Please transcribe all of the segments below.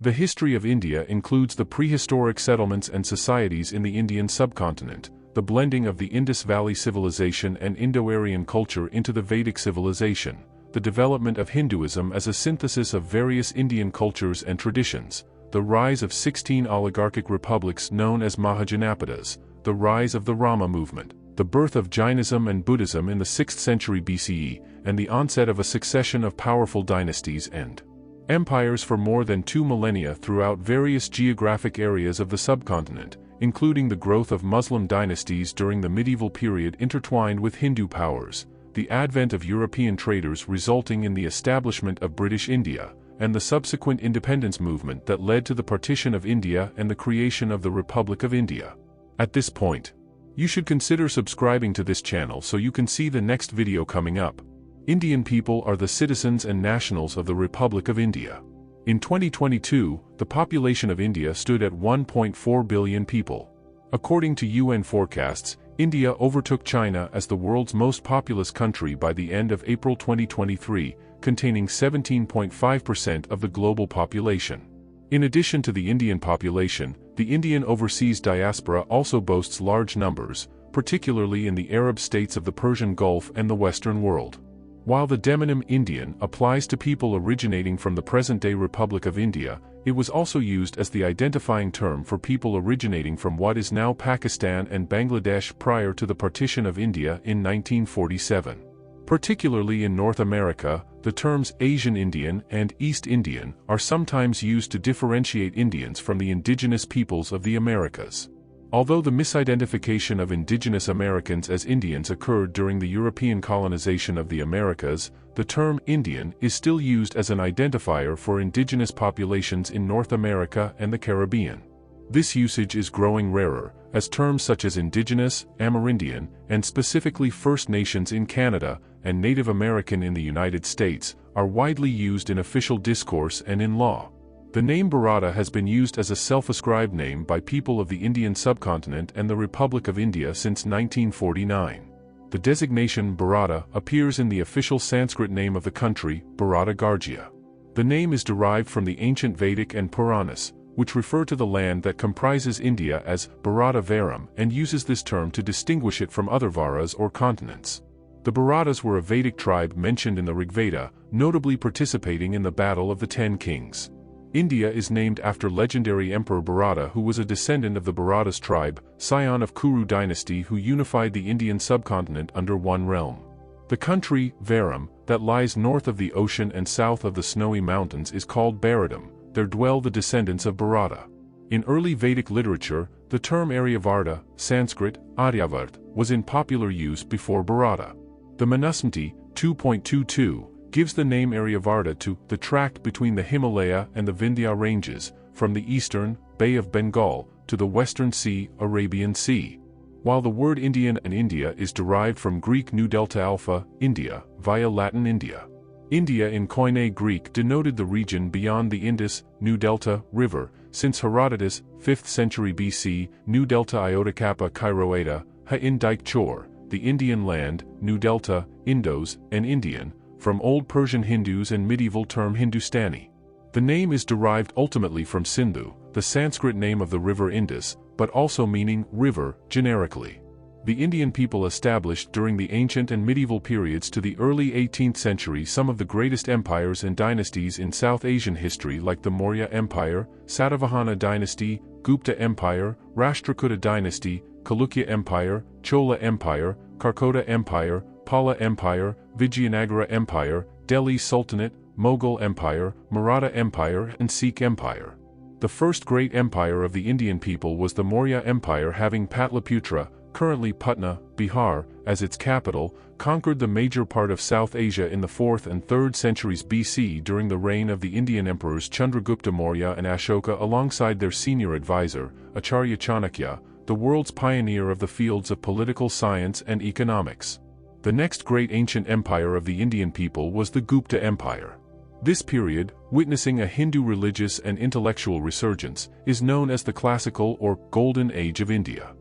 The history of India includes the prehistoric settlements and societies in the Indian subcontinent, the blending of the Indus Valley civilization and Indo-Aryan culture into the Vedic civilization, the development of Hinduism as a synthesis of various Indian cultures and traditions, the rise of 16 oligarchic republics known as Mahajanapadas, the rise of the Rama movement, the birth of Jainism and Buddhism in the 6th century BCE, and the onset of a succession of powerful dynasties and empires for more than 2 millennia throughout various geographic areas of the subcontinent, including the growth of Muslim dynasties during the medieval period intertwined with Hindu powers, the advent of European traders resulting in the establishment of British India, and the subsequent independence movement that led to the partition of India and the creation of the Republic of India. At this point, you should consider subscribing to this channel so you can see the next video coming up. Indian people are the citizens and nationals of the Republic of India. In 2022, the population of India stood at 1.4 billion people. According to UN forecasts, India overtook China as the world's most populous country by the end of April 2023, containing 17.5% of the global population. In addition to the Indian population, the Indian overseas diaspora also boasts large numbers, particularly in the Arab states of the Persian Gulf and the Western world. While the demonym Indian applies to people originating from the present-day Republic of India, it was also used as the identifying term for people originating from what is now Pakistan and Bangladesh prior to the partition of India in 1947. Particularly in North America, the terms Asian Indian and East Indian are sometimes used to differentiate Indians from the indigenous peoples of the Americas. Although the misidentification of indigenous Americans as Indians occurred during the European colonization of the Americas, the term Indian is still used as an identifier for indigenous populations in North America and the Caribbean. This usage is growing rarer, as terms such as Indigenous, Amerindian, and specifically First Nations in Canada, and Native American in the United States, are widely used in official discourse and in law. The name Bharata has been used as a self-ascribed name by people of the Indian subcontinent and the Republic of India since 1949. The designation Bharata appears in the official Sanskrit name of the country, Bharata Gargia. The name is derived from the ancient Vedic and Puranas, which refer to the land that comprises India as Bharata Varam and uses this term to distinguish it from other Varas or continents. The Bharatas were a Vedic tribe mentioned in the Rigveda, notably participating in the Battle of the 10 Kings. India is named after legendary Emperor Bharata, who was a descendant of the Bharatas tribe, scion of Kuru dynasty, who unified the Indian subcontinent under one realm. The country, Varam, that lies north of the ocean and south of the snowy mountains is called Bharadam. There dwell the descendants of Bharata. In early Vedic literature, the term Aryavarta, Sanskrit, Aryavart, was in popular use before Bharata. The Manusmriti, 2.22, gives the name Aryavarta to the tract between the Himalaya and the Vindhya ranges, from the eastern, Bay of Bengal, to the western sea, Arabian Sea. While the word Indian and India is derived from Greek Nu Delta Alpha, India, via Latin India. India in Koine Greek denoted the region beyond the Indus, Nu Delta, river, since Herodotus, 5th century BC, Nu Delta Iota Kappa Kairoeta, Ha in Dike Chor, the Indian land, Nu Delta, Indos, and Indian, from Old Persian Hindus and medieval term Hindustani. The name is derived ultimately from Sindhu, the Sanskrit name of the river Indus, but also meaning river, generically. The Indian people established during the ancient and medieval periods to the early 18th century some of the greatest empires and dynasties in South Asian history, like the Maurya Empire, Satavahana dynasty, Gupta Empire, Rashtrakuta dynasty, Chalukya Empire, Chola Empire, Karkota Empire, Pala Empire, Vijayanagara Empire, Delhi Sultanate, Mughal Empire, Maratha Empire, and Sikh Empire. The first great empire of the Indian people was the Maurya Empire, having Patliputra, currently Patna, Bihar, as its capital, conquered the major part of South Asia in the 4th and 3rd centuries BC during the reign of the Indian emperors Chandragupta Maurya and Ashoka alongside their senior advisor, Acharya Chanakya, the world's pioneer of the fields of political science and economics. The next great ancient empire of the Indian people was the Gupta Empire. This period, witnessing a Hindu religious and intellectual resurgence, is known as the Classical or Golden Age of India.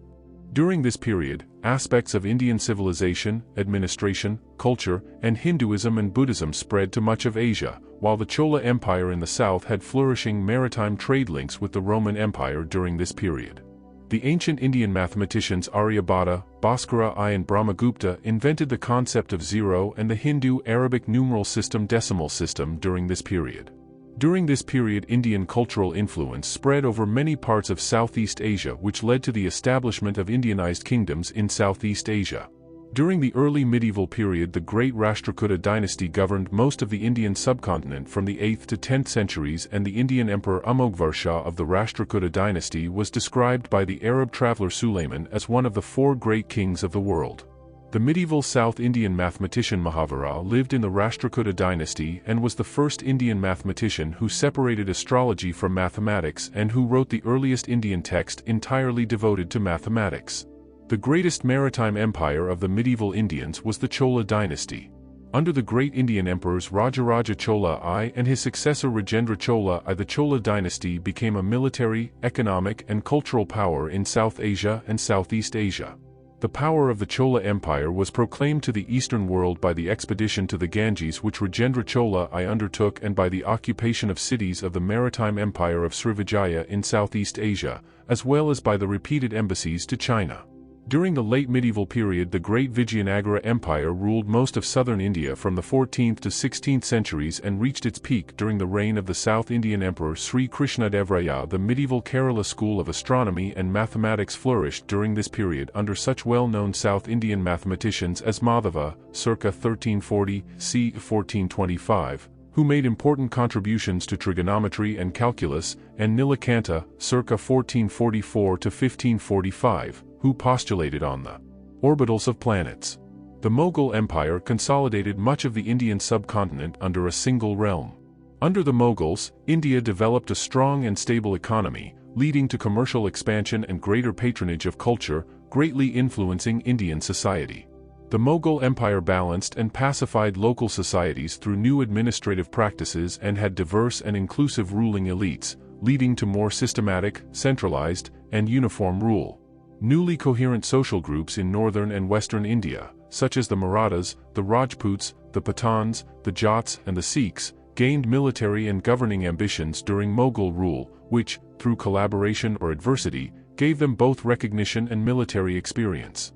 During this period, aspects of Indian civilization, administration, culture, and Hinduism and Buddhism spread to much of Asia, while the Chola Empire in the south had flourishing maritime trade links with the Roman Empire during this period. The ancient Indian mathematicians Aryabhata, Bhaskara I and Brahmagupta invented the concept of zero and the Hindu-Arabic numeral system decimal system during this period. During this period, Indian cultural influence spread over many parts of Southeast Asia, which led to the establishment of Indianized kingdoms in Southeast Asia. During the early medieval period, the great Rashtrakuta dynasty governed most of the Indian subcontinent from the 8th to 10th centuries, and the Indian emperor Amogvarsha of the Rashtrakuta dynasty was described by the Arab traveler Sulayman as one of the 4 great kings of the world. The medieval South Indian mathematician Mahavira lived in the Rashtrakuta dynasty and was the first Indian mathematician who separated astrology from mathematics and who wrote the earliest Indian text entirely devoted to mathematics. The greatest maritime empire of the medieval Indians was the Chola dynasty. Under the great Indian emperors Rajaraja Chola I and his successor Rajendra Chola I, the Chola dynasty became a military, economic, and cultural power in South Asia and Southeast Asia. The power of the Chola Empire was proclaimed to the Eastern world by the expedition to the Ganges which Rajendra Chola I undertook, and by the occupation of cities of the maritime empire of Srivijaya in Southeast Asia, as well as by the repeated embassies to China. During the late medieval period, the great Vijayanagara Empire ruled most of southern India from the 14th to 16th centuries and reached its peak during the reign of the South Indian Emperor Sri Krishnadevaraya. The medieval Kerala school of astronomy and mathematics flourished during this period under such well-known South Indian mathematicians as Madhava, circa 1340 c. 1425, who made important contributions to trigonometry and calculus, and Nilakanta, circa 1444 to 1545, who postulated on the orbitals of planets. The Mughal Empire consolidated much of the Indian subcontinent under a single realm. Under the Mughals, India developed a strong and stable economy, leading to commercial expansion and greater patronage of culture, greatly influencing Indian society. The Mughal Empire balanced and pacified local societies through new administrative practices and had diverse and inclusive ruling elites, leading to more systematic, centralized, and uniform rule. Newly coherent social groups in northern and western India, such as the Marathas, the Rajputs, the Pathans, the Jats, and the Sikhs, gained military and governing ambitions during Mughal rule, which, through collaboration or adversity, gave them both recognition and military experience.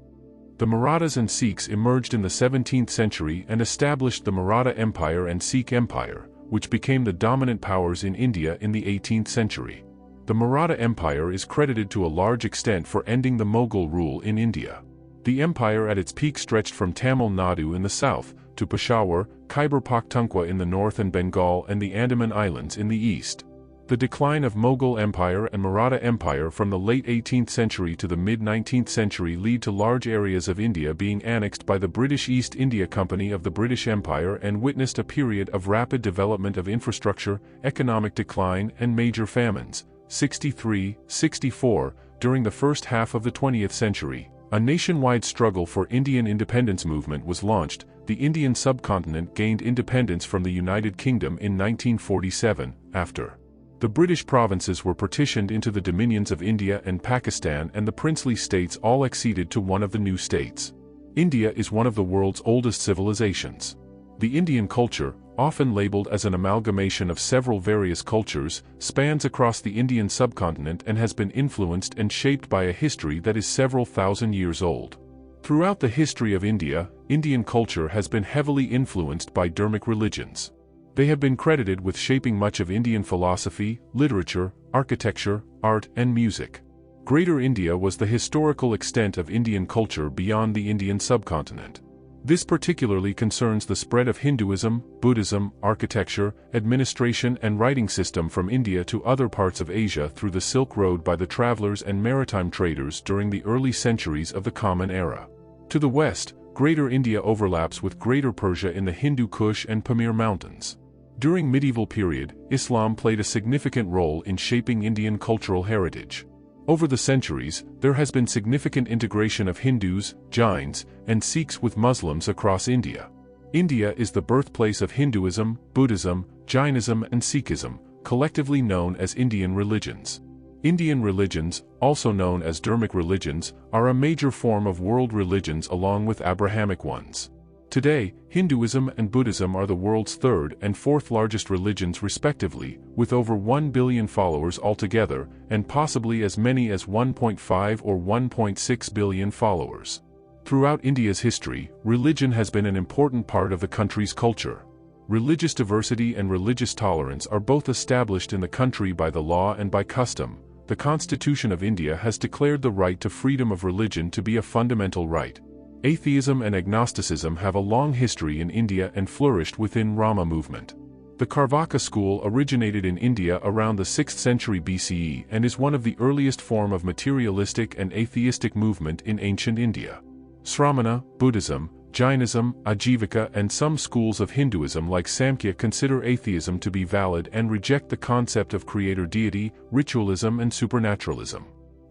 The Marathas and Sikhs emerged in the 17th century and established the Maratha Empire and Sikh Empire, which became the dominant powers in India in the 18th century. The Maratha Empire is credited to a large extent for ending the Mughal rule in India. The empire at its peak stretched from Tamil Nadu in the south, to Peshawar, Khyber Pakhtunkhwa in the north, and Bengal and the Andaman Islands in the east. The decline of Mughal Empire and Maratha Empire from the late 18th century to the mid-19th century led to large areas of India being annexed by the British East India Company of the British Empire, and witnessed a period of rapid development of infrastructure, economic decline, and major famines. 63-64, during the first half of the 20th century, a nationwide struggle for Indian independence movement was launched. The Indian subcontinent gained independence from the United Kingdom in 1947, after the British provinces were partitioned into the dominions of India and Pakistan, and the princely states all acceded to one of the new states. India is one of the world's oldest civilizations. The Indian culture, often labeled as an amalgamation of several various cultures, spans across the Indian subcontinent and has been influenced and shaped by a history that is several thousand years old. Throughout the history of India, Indian culture has been heavily influenced by Dharmic religions. They have been credited with shaping much of Indian philosophy, literature, architecture, art, and music. Greater India was the historical extent of Indian culture beyond the Indian subcontinent. This particularly concerns the spread of Hinduism, Buddhism, architecture, administration, and writing system from India to other parts of Asia through the Silk Road by the travelers and maritime traders during the early centuries of the Common Era. To the west, Greater India overlaps with Greater Persia in the Hindu Kush and Pamir Mountains. During medieval period, Islam played a significant role in shaping Indian cultural heritage. Over the centuries, there has been significant integration of Hindus, Jains, and Sikhs with Muslims across India. India is the birthplace of Hinduism, Buddhism, Jainism, and Sikhism, collectively known as Indian religions. Indian religions, also known as Dharmic religions, are a major form of world religions along with Abrahamic ones. Today, Hinduism and Buddhism are the world's third and fourth largest religions respectively, with over 1 billion followers altogether, and possibly as many as 1.5 or 1.6 billion followers. Throughout India's history, religion has been an important part of the country's culture. Religious diversity and religious tolerance are both established in the country by the law and by custom. The Constitution of India has declared the right to freedom of religion to be a fundamental right. Atheism and agnosticism have a long history in India and flourished within Rama movement. The Carvaka school originated in India around the 6th century BCE and is one of the earliest form of materialistic and atheistic movement in ancient India. Sramana, Buddhism, Jainism, Ajivika and some schools of Hinduism like Samkhya consider atheism to be valid and reject the concept of creator deity, ritualism and supernaturalism.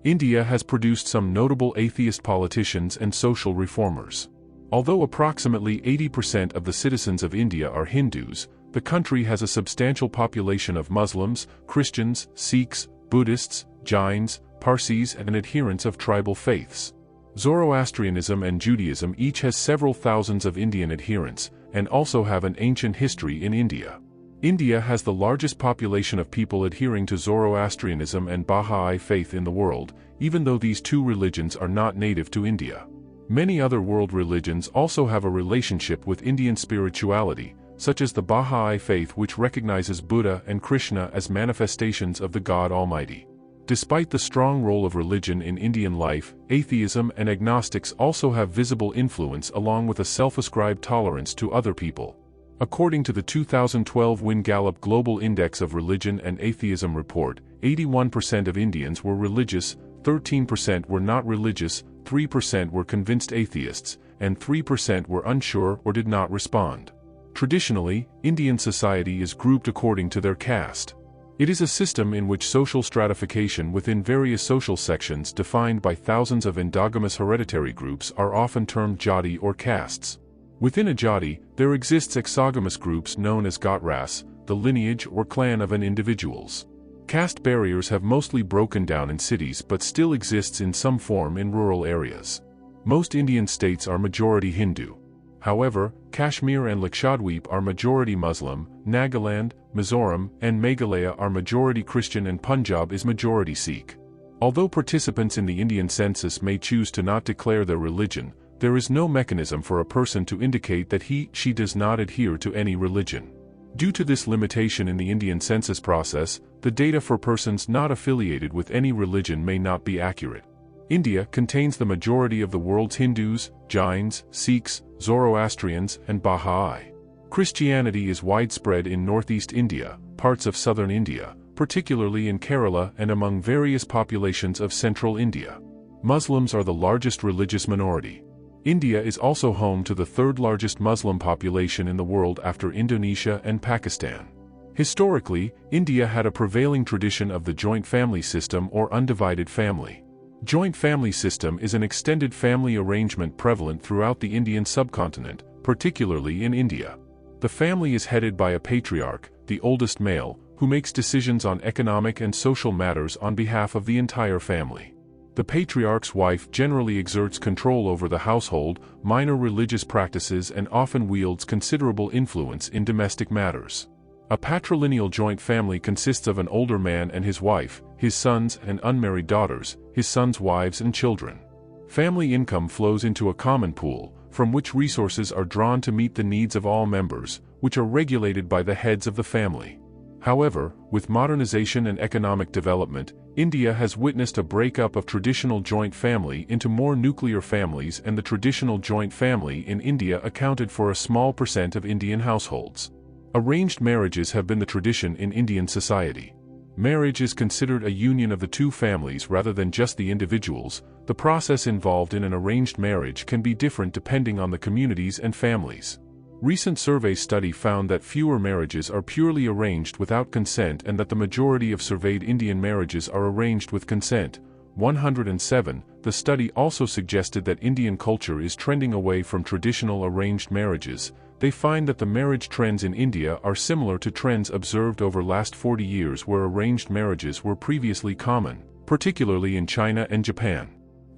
India has produced some notable atheist politicians and social reformers. Although approximately 80% of the citizens of India are Hindus, the country has a substantial population of Muslims, Christians, Sikhs, Buddhists, Jains, Parsis and adherents of tribal faiths. Zoroastrianism and Judaism each has several thousands of Indian adherents, and also have an ancient history in India. India has the largest population of people adhering to Zoroastrianism and Bahá'í faith in the world, even though these two religions are not native to India. Many other world religions also have a relationship with Indian spirituality, such as the Bahá'í faith which recognizes Buddha and Krishna as manifestations of the God Almighty. Despite the strong role of religion in Indian life, atheism and agnostics also have visible influence along with a self-ascribed tolerance to other people. According to the 2012 Wynne Gallup Global Index of Religion and Atheism report, 81% of Indians were religious, 13% were not religious, 3% were convinced atheists, and 3% were unsure or did not respond. Traditionally, Indian society is grouped according to their caste. It is a system in which social stratification within various social sections defined by thousands of endogamous hereditary groups are often termed jati or castes. Within a jati, there exists exogamous groups known as Gotras, the lineage or clan of an individual's. Caste barriers have mostly broken down in cities but still exists in some form in rural areas. Most Indian states are majority Hindu. However, Kashmir and Lakshadweep are majority Muslim, Nagaland, Mizoram, and Meghalaya are majority Christian and Punjab is majority Sikh. Although participants in the Indian census may choose to not declare their religion, there is no mechanism for a person to indicate that she does not adhere to any religion. Due to this limitation in the Indian census process, the data for persons not affiliated with any religion may not be accurate. India contains the majority of the world's Hindus, Jains, Sikhs, Zoroastrians, and Bahá'í. Christianity is widespread in northeast India, parts of southern India, particularly in Kerala and among various populations of central India. Muslims are the largest religious minority. India is also home to the third largest Muslim population in the world after Indonesia and Pakistan. Historically, India had a prevailing tradition of the joint family system or undivided family. Joint family system is an extended family arrangement prevalent throughout the Indian subcontinent, particularly in India. The family is headed by a patriarch, the oldest male, who makes decisions on economic and social matters on behalf of the entire family. The patriarch's wife generally exerts control over the household, minor religious practices and often wields considerable influence in domestic matters. A patrilineal joint family consists of an older man and his wife, his sons and unmarried daughters, his sons' wives and children. Family income flows into a common pool, from which resources are drawn to meet the needs of all members, which are regulated by the heads of the family. However, with modernization and economic development, India has witnessed a breakup of traditional joint family into more nuclear families, and the traditional joint family in India accounted for a small percent of Indian households. Arranged marriages have been the tradition in Indian society. Marriage is considered a union of the two families rather than just the individuals. The process involved in an arranged marriage can be different depending on the communities and families. Recent survey study found that fewer marriages are purely arranged without consent and that the majority of surveyed Indian marriages are arranged with consent. 107. The study also suggested that Indian culture is trending away from traditional arranged marriages. They find that the marriage trends in India are similar to trends observed over last 40 years where arranged marriages were previously common, particularly in China and Japan.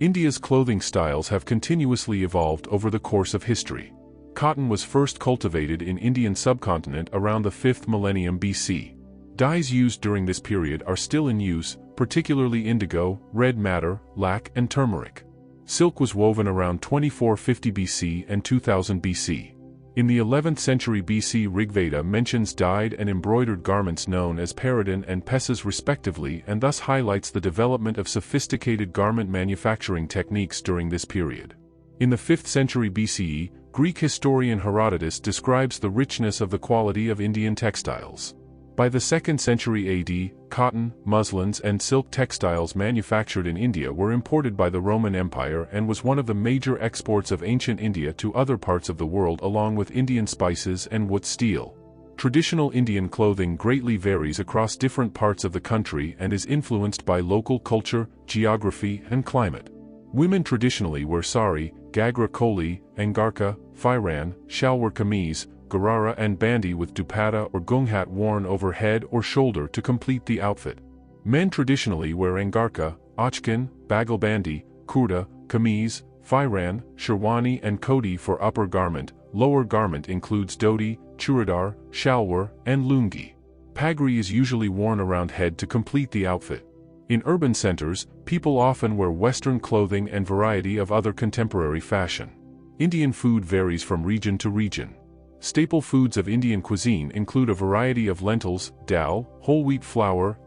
India's clothing styles have continuously evolved over the course of history. Cotton was first cultivated in Indian subcontinent around the 5th millennium BC. Dyes used during this period are still in use, particularly indigo, red madder, lac, and turmeric. Silk was woven around 2450 BC and 2000 BC. In the 11th century BC, Rigveda mentions dyed and embroidered garments known as paradan and pesas respectively, and thus highlights the development of sophisticated garment manufacturing techniques during this period. In the 5th century BCE, Greek historian Herodotus describes the richness of the quality of Indian textiles. By the 2nd century AD, cotton, muslins and silk textiles manufactured in India were imported by the Roman Empire and was one of the major exports of ancient India to other parts of the world, along with Indian spices and wood steel. Traditional Indian clothing greatly varies across different parts of the country and is influenced by local culture, geography and climate. Women traditionally wear sari, gagra choli, angarka, firan, shalwar kameez, garara and bandi with dupatta or gung worn over head or shoulder to complete the outfit. Men traditionally wear angarka, achkan, bagal bandi, kurta, kameez, firan, sherwani and koti for upper garment. Lower garment includes dhoti, churidar, shalwar, and lungi. Pagri is usually worn around head to complete the outfit. In urban centers, people often wear Western clothing and variety of other contemporary fashion. Indian food varies from region to region. Staple foods of Indian cuisine include a variety of lentils, dal, whole wheat flour,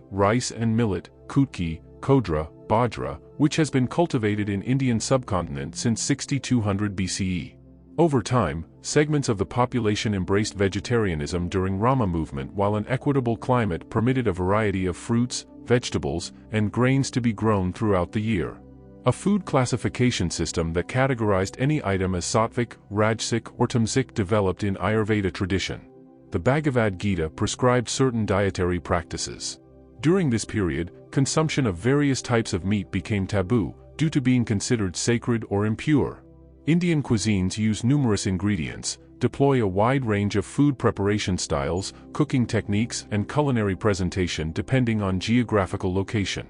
rice and millet, kutki, kodra, bajra, which has been cultivated in Indian subcontinent since 6200 BCE. Over time, segments of the population embraced vegetarianism during Rama movement, while an equitable climate permitted a variety of fruits, vegetables, and grains to be grown throughout the year. A food classification system that categorized any item as sattvic, rajasic, or tamasic developed in Ayurveda tradition. The Bhagavad Gita prescribed certain dietary practices. During this period, consumption of various types of meat became taboo, due to being considered sacred or impure. Indian cuisines use numerous ingredients, deploy a wide range of food preparation styles, cooking techniques, and culinary presentation depending on geographical location.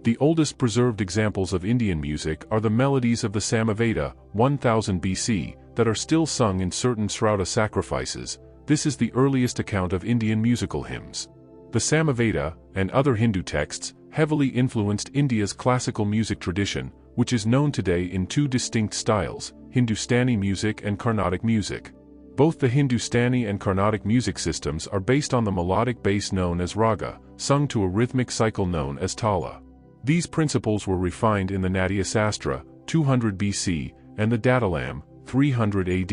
The oldest preserved examples of Indian music are the melodies of the Samaveda, 1000 BC, that are still sung in certain Srauta sacrifices. This is the earliest account of Indian musical hymns. The Samaveda, and other Hindu texts, heavily influenced India's classical music tradition, which is known today in two distinct styles, Hindustani music and Carnatic music. Both the Hindustani and Carnatic music systems are based on the melodic base known as raga, sung to a rhythmic cycle known as tala. These principles were refined in the Natya Sastra, 200 BC, and the Dadalam, 300 AD.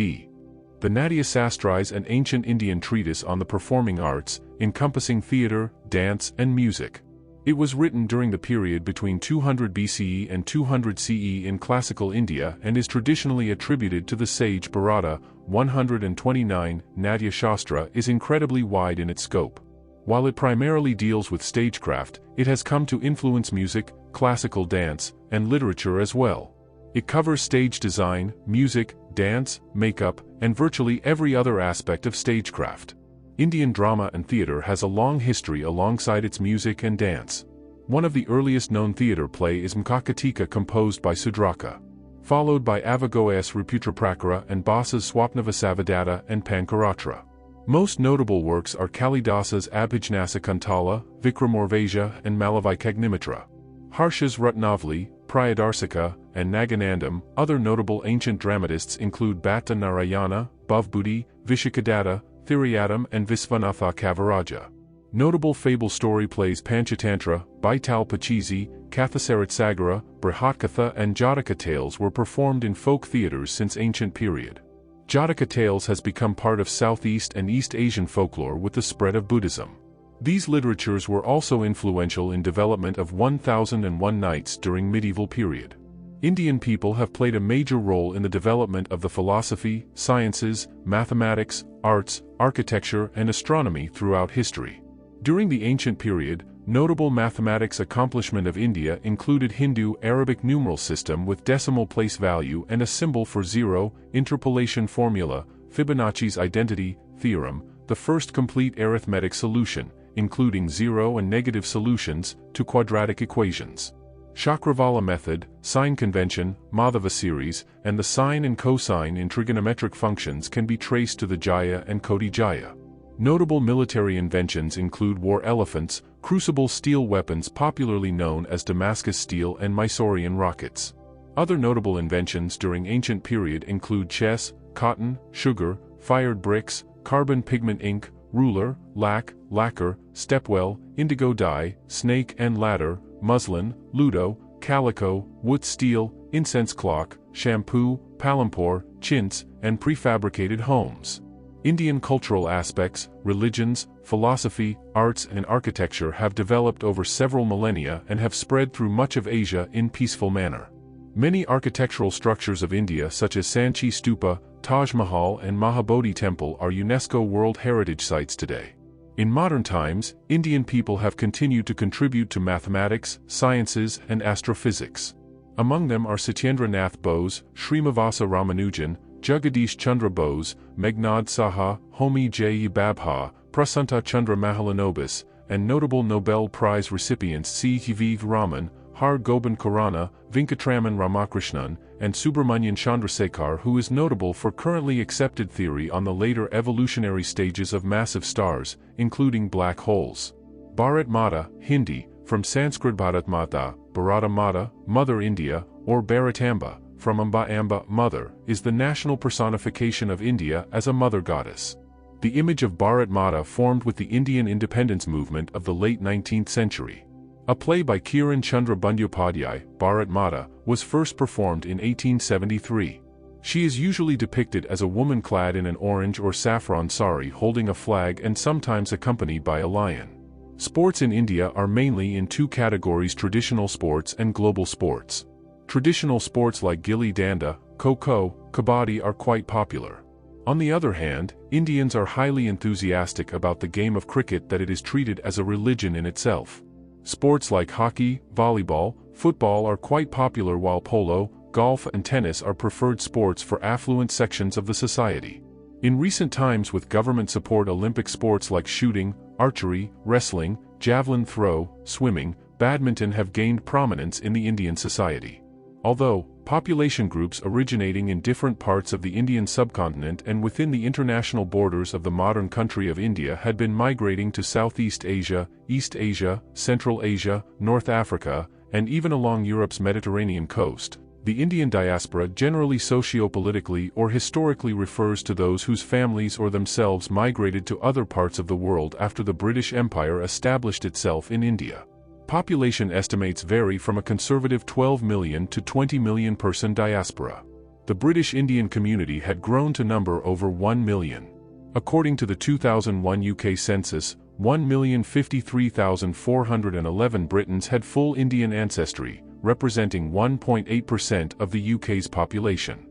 The Natya Sastra is an ancient Indian treatise on the performing arts, encompassing theater, dance, and music. It was written during the period between 200 BCE and 200 CE in classical India and is traditionally attributed to the sage Bharata. 129. Natya Shastra is incredibly wide in its scope. While it primarily deals with stagecraft, it has come to influence music, classical dance, and literature as well. It covers stage design, music, dance, makeup, and virtually every other aspect of stagecraft. Indian drama and theater has a long history alongside its music and dance. One of the earliest known theater play is Mkakatika, composed by Sudraka, followed by Avagoyas Raputraprakara and Basa's Swapnavasavadatta and Pankaratra. Most notable works are Kalidasa's Abhijnasa Kuntala, Vikramorvasia, and Malavikagnimitra. Harsha's Ratnavali, Priyadarsika, and Naganandam. Other notable ancient dramatists include Bhatta Narayana, Bhavbhuti, Vishakadatta, Thiriyattam, and Visvanatha Kavaraja. Notable fable story plays Panchatantra, Baital Pachizi, Kathasaratsagara, Brihatkatha, and Jataka tales were performed in folk theaters since ancient period. Jataka tales has become part of Southeast and East Asian folklore with the spread of Buddhism. These literatures were also influential in development of 1001 Nights during medieval period. Indian people have played a major role in the development of the philosophy, sciences, mathematics, arts, architecture, and astronomy throughout history. During the ancient period, notable mathematics accomplishment of India included Hindu-Arabic numeral system with decimal place value and a symbol for zero, interpolation formula, Fibonacci's identity theorem, the first complete arithmetic solution, including zero and negative solutions, to quadratic equations. Chakravala method, sign convention, Madhava series, and the sine and cosine in trigonometric functions can be traced to the Jaya and Koti Jaya. Notable military inventions include war elephants, crucible steel weapons popularly known as Damascus steel, and Mysorean rockets. Other notable inventions during ancient period include chess, cotton, sugar, fired bricks, carbon pigment ink, ruler, lacquer, stepwell, indigo dye, snake and ladder, muslin, ludo, calico, wood steel, incense clock, shampoo, palampore, chintz, and prefabricated homes. Indian cultural aspects, religions, philosophy, arts and architecture have developed over several millennia and have spread through much of Asia in peaceful manner. Many architectural structures of India such as Sanchi Stupa, Taj Mahal and Mahabodhi Temple are UNESCO World Heritage Sites today. In modern times, Indian people have continued to contribute to mathematics, sciences and astrophysics. Among them are Satyendra Nath Bose, Srinivasa Ramanujan, Jagadish Chandra Bose, Meghnad Saha, Homi J. Babha, Prasanta Chandra Mahalanobis, and notable Nobel Prize recipients C.V. Raman, Har Gobind Khurana, Venkatraman Ramakrishnan, and Subramanian Chandrasekhar, who is notable for currently accepted theory on the later evolutionary stages of massive stars, including black holes. Bharat Mata, Hindi, from Sanskrit Bharat Mata, Bharata Mata, Mother India, or Bharatamba, from Amba, Mother, is the national personification of India as a mother goddess. The image of Bharat Mata formed with the Indian independence movement of the late 19th century. A play by Kiran Chandra Bandyopadhyay, Bharat Mata, was first performed in 1873. She is usually depicted as a woman clad in an orange or saffron sari holding a flag and sometimes accompanied by a lion. Sports in India are mainly in two categories: traditional sports and global sports. Traditional sports like gilli danda, kho-kho, kabaddi are quite popular. On the other hand, Indians are highly enthusiastic about the game of cricket, that it is treated as a religion in itself. Sports like hockey, volleyball, football are quite popular, while polo, golf and tennis are preferred sports for affluent sections of the society. In recent times, with government support, Olympic sports like shooting, archery, wrestling, javelin throw, swimming, badminton have gained prominence in the Indian society. Although population groups originating in different parts of the Indian subcontinent and within the international borders of the modern country of India had been migrating to Southeast Asia, East Asia, Central Asia, North Africa, and even along Europe's Mediterranean coast, the Indian diaspora generally socio-politically or historically refers to those whose families or themselves migrated to other parts of the world after the British Empire established itself in India. Population estimates vary from a conservative 12 million to 20 million person diaspora. The British Indian community had grown to number over 1 million. According to the 2001 UK census, 1,053,411 Britons had full Indian ancestry, representing 1.8% of the UK's population.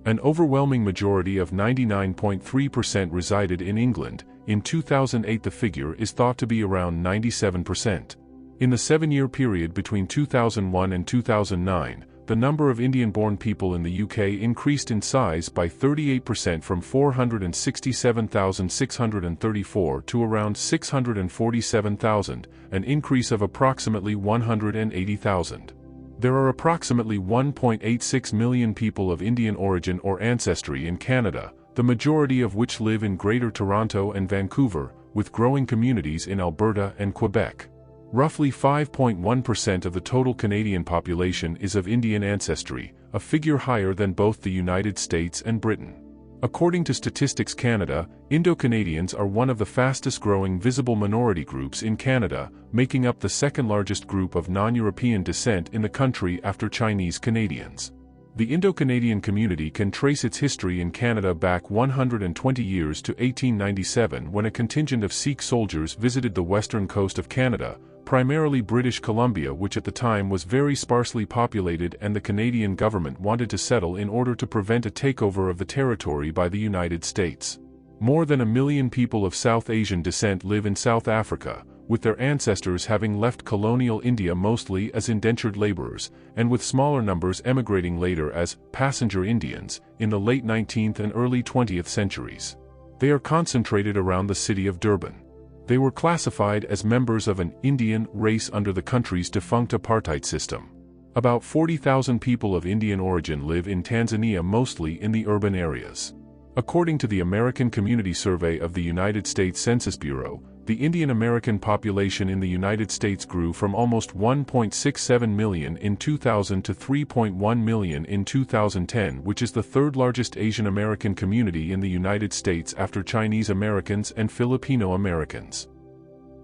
An overwhelming majority of 99.3% resided in England. In 2008, the figure is thought to be around 97%. In the 7-year period between 2001 and 2009, the number of Indian-born people in the UK increased in size by 38% from 467,634 to around 647,000, an increase of approximately 180,000. There are approximately 1.86 million people of Indian origin or ancestry in Canada, the majority of which live in Greater Toronto and Vancouver, with growing communities in Alberta and Quebec. Roughly 5.1% of the total Canadian population is of Indian ancestry, a figure higher than both the United States and Britain. According to Statistics Canada, Indo-Canadians are one of the fastest-growing visible minority groups in Canada, making up the second-largest group of non-European descent in the country after Chinese Canadians. The Indo-Canadian community can trace its history in Canada back 120 years to 1897, when a contingent of Sikh soldiers visited the western coast of Canada, primarily British Columbia, which at the time was very sparsely populated, and the Canadian government wanted to settle in order to prevent a takeover of the territory by the United States. More than 1 million people of South Asian descent live in South Africa, with their ancestors having left colonial India mostly as indentured laborers, and with smaller numbers emigrating later as passenger Indians in the late 19th and early 20th centuries. They are concentrated around the city of Durban. They were classified as members of an Indian race under the country's defunct apartheid system. About 40,000 people of Indian origin live in Tanzania, mostly in the urban areas. According to the American Community Survey of the United States Census Bureau, the Indian American population in the United States grew from almost 1.67 million in 2000 to 3.1 million in 2010, which is the third largest Asian American community in the United States after Chinese Americans and Filipino Americans.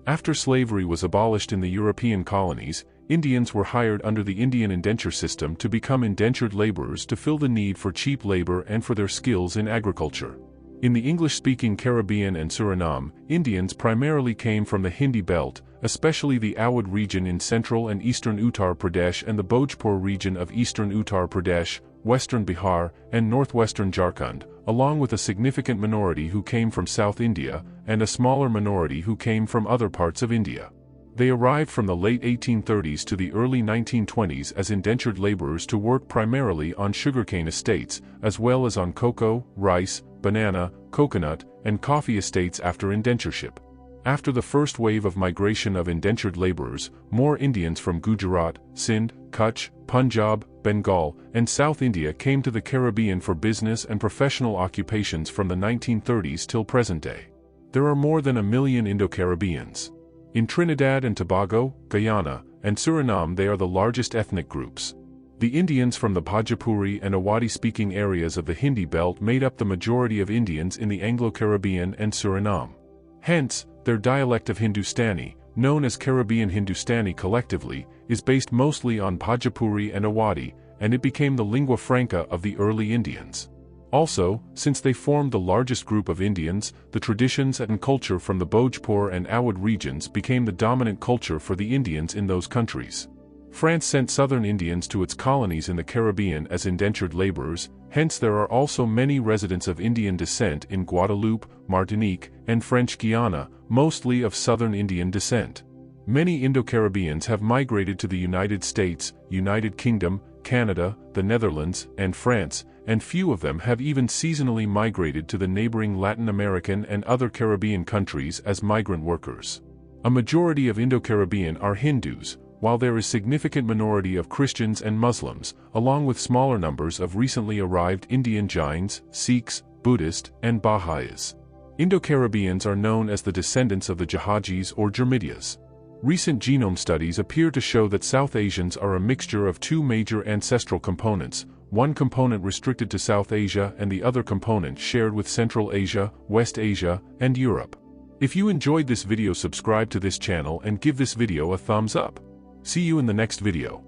After slavery was abolished in the European colonies, Indians were hired under the Indian indenture system to become indentured laborers to fill the need for cheap labor and for their skills in agriculture. In the English-speaking Caribbean and Suriname, Indians primarily came from the Hindi belt, especially the Awadh region in central and eastern Uttar Pradesh and the Bhojpur region of eastern Uttar Pradesh, western Bihar, and northwestern Jharkhand, along with a significant minority who came from South India, and a smaller minority who came from other parts of India. They arrived from the late 1830s to the early 1920s as indentured laborers to work primarily on sugarcane estates, as well as on cocoa, rice, banana, coconut, and coffee estates after indentureship. After the first wave of migration of indentured laborers, more Indians from Gujarat, Sindh, Kutch, Punjab, Bengal, and South India came to the Caribbean for business and professional occupations from the 1930s till present day. There are more than 1 million Indo-Caribbeans. In Trinidad and Tobago, Guyana, and Suriname they are the largest ethnic groups. The Indians from the Bhojpuri and Awadhi-speaking areas of the Hindi belt made up the majority of Indians in the Anglo-Caribbean and Suriname. Hence, their dialect of Hindustani, known as Caribbean Hindustani collectively, is based mostly on Bhojpuri and Awadhi, and it became the lingua franca of the early Indians. Also, since they formed the largest group of Indians, the traditions and culture from the Bhojpur and Awadh regions became the dominant culture for the Indians in those countries. France sent southern Indians to its colonies in the Caribbean as indentured laborers, hence there are also many residents of Indian descent in Guadeloupe, Martinique, and French Guiana, mostly of southern Indian descent. Many Indo-Caribbeans have migrated to the United States, United Kingdom, Canada, the Netherlands, and France, and few of them have even seasonally migrated to the neighboring Latin American and other Caribbean countries as migrant workers. A majority of Indo-Caribbean are Hindus, while there is significant minority of Christians and Muslims, along with smaller numbers of recently arrived Indian Jains, Sikhs, Buddhists, and Baha'is. Indo-Caribbeans are known as the descendants of the Jahajis or Jarmidyas. Recent genome studies appear to show that South Asians are a mixture of two major ancestral components, one component restricted to South Asia and the other component shared with Central Asia, West Asia, and Europe. If you enjoyed this video, subscribe to this channel and give this video a thumbs up. See you in the next video.